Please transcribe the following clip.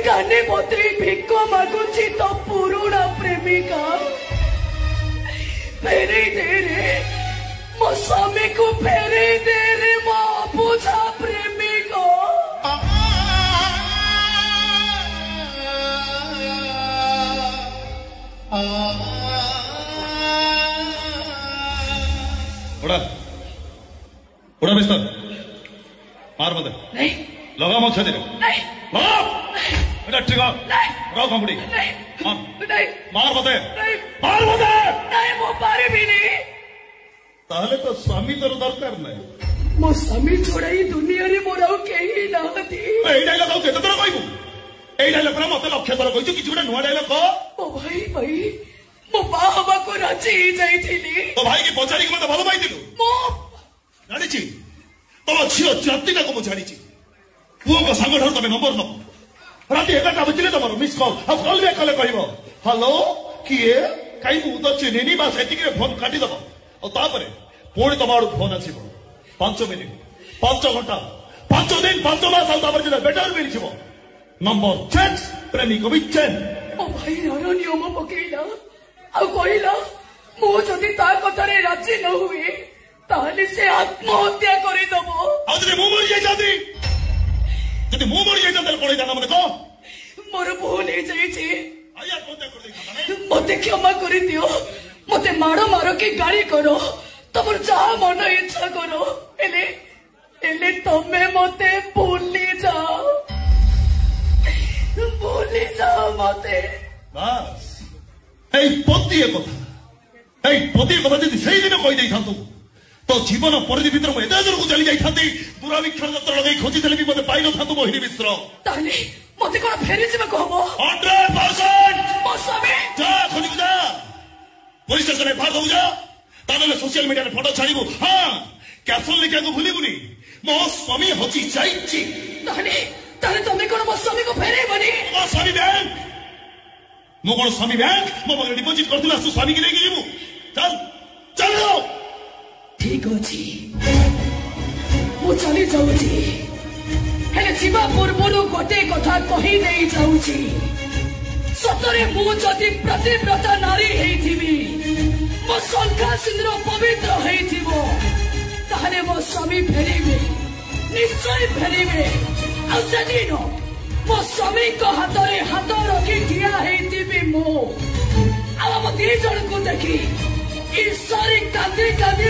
काने बतई भिक मागुची तो पुरुणा प्रेमिका फेरे दे रे मो स्वामी को फेरे दे रे मो बुझा प्रेमिका उड़ा बिस्तर मार मत नहीं लगा मत छाती नहीं लगा बेटा ठीक है नहीं राव कंपनी नहीं मार मत नहीं मार मत नहीं मो पारे भी नहीं ताहले तो स्वामी तोर दरकार नहीं मो स्वामी छोड़ा ही दुनिया रे मोर आउ केही नाहती एई डायलॉग आउ केते तोर कहबू एई डायलॉग रा मते लक्ष्य तोर कहछु किछु गोटे नुवा डायलॉग कह ओ भाई मो बा हवा को राजी जाई थिली तो भाई की पचारी के मते भलो पाई दिलु मो जानी छी तम छियो जातिका को मु जानी छी पुओ को संग ठार तमे नंबर न राती 11टा बजिले तमरो मिस कॉल आ कॉल बैक कले कहबो हेलो किए काई मु तो चिनेनी बा सेटिक रे फोन काटी दबो और तापरे पुणी तमारू फोन आसीबो 5 मिनिट 5 घंटा 5 दिन 5 मास आउ तापर जे बेटर मिल छिबो नंबर चेंज प्रेमी को भी चेंज ओ भाई रो नियम पकेइला आ कहिला मो जदी ता कथारे राजी न हुए ताले से आत्महत्या करि दबो आ जदी मु मरि जाई जाती जदी मु मरि जाई जाते कोइ जाना मने को मोर भूल हे जाई छी आया कोते कर दे मते क्षमा करि दियो मते मारो मारो के गाड़ी करो तमर जहा मन इच्छा करो एले एले तमे मते भूली जाओ मते बस এই পতিয়ে কথা যদি সেই দিন কই দেই থান্তু তো জীবন পরিধি ভিতর মু এতে দূরକୁ চলি যাই থাନ୍ତି দূরাবীক্ষণ যন্ত্র লগাই খোঁজিଥିଲେ ବି মতে পাই নথাନ୍ତୁ মোহিনী মিশ্র তাহলে মতে কোন ফেরি যাবে কহবো 100% ମୋ ସ୍ୱାମୀ যা খোঁজিবু যা পুলিশ স্টেশনে ভাগ হউ যা তাহলে সোশ্যাল মিডিয়াରେ ফটো ছাড়িবু হ্যাঁ ক্যাপশন লিখিବାକୁ ভুলিবুনি ମୋ ସ୍ୱାମୀ ହଜି ଯାଇଛି ତାହେଲେ ତମେ କଣ ମୋ ସ୍ୱାମୀକୁ ଫେରେଇବନି ମୋ ସ୍ୱାମୀ ବ୍ୟାଙ୍କ ମୁଁ କଣ ସ୍ୱାମୀ ବ୍ୟାଙ୍କ ମୋ ପାଖରେ ଡିପୋଜିଟ୍ କରିଥିଲା ତୁ ସ୍ୱାମୀକି ନେଇକି ଯିବୁ ଚାଲ ଚାଲ ଠିକ ଅଛି ମୁଁ ଚାଲି ଯାଉଛି ହେଲେ ଯିବା ପୂର୍ବରୁ ଗୋଟେ କଥା କହି ଦେଇ ଯାଉଛି ସତରେ ମୁଁ ଯଦି ପ୍ରତିବ୍ରତା ନାରୀ ହେଇଥିବି ମୋ ଶଙ୍ଖା ସିନ୍ଦୁର ପବିତ୍ର ହେଇଥିବ ତାହେଲେ ମୋ ସ୍ୱାମୀ ଫେରିବେ ନିଶ୍ଚୟ ଫେରିବେ ଆଉ ସେଦିନ ମୋ ସ୍ୱାମୀଙ୍କ ହାତରେ ହାତ ରଖି ଠିଆ ହେଇଥିବି ମୁଁ ଆଉ ଆମ ଦି ଜଣଙ୍କୁ ଦେଖି ଈଶ୍ୱରୀ କାନ୍ଦି କାନ୍ଦି